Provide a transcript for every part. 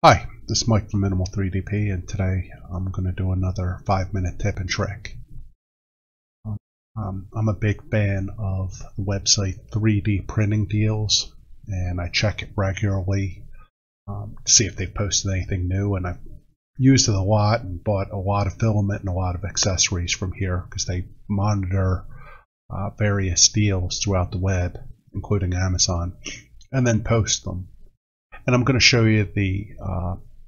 Hi, this is Mike from Minimal 3DP, and today I'm going to do another 5-minute tip and trick. I'm a big fan of the website 3D Printing Deals, and I check it regularly to see if they've posted anything new, and I've used it a lot and bought a lot of filament and a lot of accessories from here because they monitor various deals throughout the web, including Amazon, and then post them. And I'm going to show you the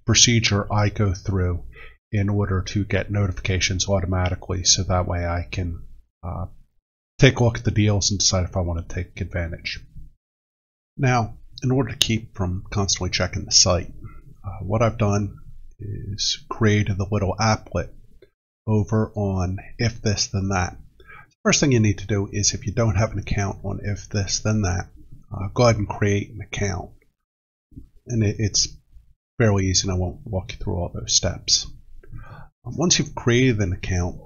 procedure I go through in order to get notifications automatically, so that way I can take a look at the deals and decide if I want to take advantage. Now, in order to keep from constantly checking the site, what I've done is created a little applet over on If This Then That. First thing you need to do is, if you don't have an account on If This Then That, go ahead and create an account. And it's fairly easy, and I won't walk you through all those steps. Once you've created an account,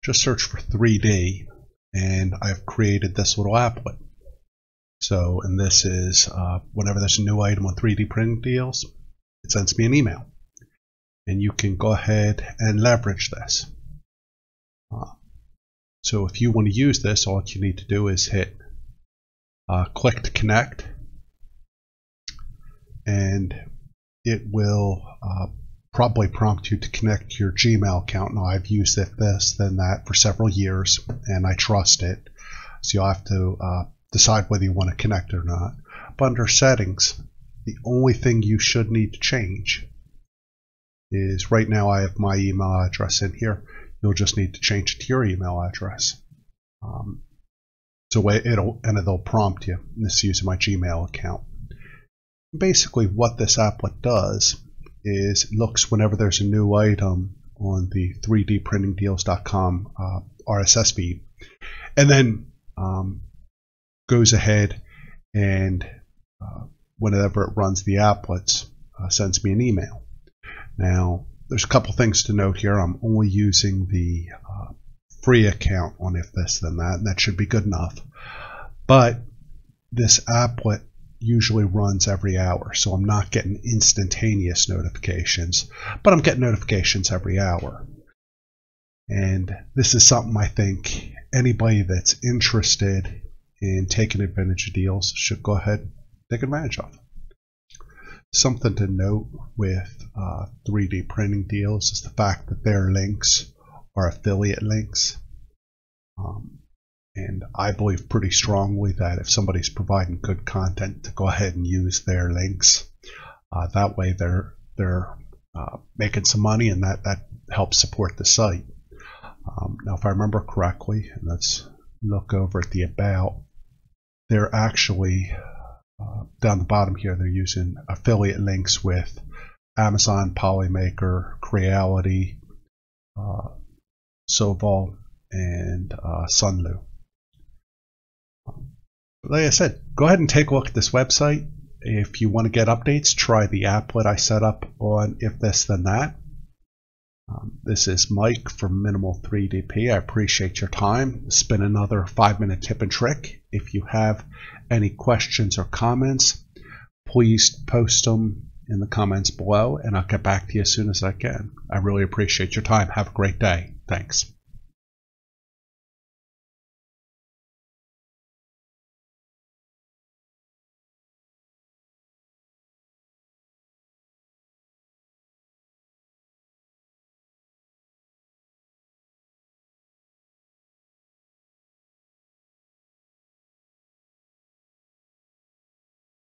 just search for 3D, and I've created this little applet. So, and this is whenever there's a new item on 3D Printing Deals, it sends me an email. And you can go ahead and leverage this. So if you want to use this, all you need to do is hit click to connect, and it will probably prompt you to connect your Gmail account. Now, I've used If This Then That for several years, and I trust it. So you'll have to decide whether you want to connect or not. But under settings, the only thing you should need to change is, right now I have my email address in here. You'll just need to change it to your email address. So it'll prompt you. This is using my Gmail account. Basically, what this applet does is looks whenever there's a new item on the 3dprintingdeals.com RSS feed, and then goes ahead and whenever it runs the applets, sends me an email. Now, there's a couple things to note here. I'm only using the free account on If This Then That, and that should be good enough. But this applet usually runs every hour, so I'm not getting instantaneous notifications, but I'm getting notifications every hour. And this is something I think anybody that's interested in taking advantage of deals should go ahead and take advantage of. Something to note with 3D Printing Deals is the fact that their links are affiliate links. And I believe pretty strongly that if somebody's providing good content, to go ahead and use their links. That way they're making some money, and that helps support the site. Now, if I remember correctly, and let's look over at the About, they're actually, down the bottom here, they're using affiliate links with Amazon, Polymaker, Creality, Sovol, and Sunlu. Like I said, go ahead and take a look at this website. If you want to get updates, try the applet I set up on If This Then That. This is Mike from Minimal 3DP. I appreciate your time. It's been another 5-minute tip and trick. If you have any questions or comments, please post them in the comments below, and I'll get back to you as soon as I can. I really appreciate your time. Have a great day. Thanks.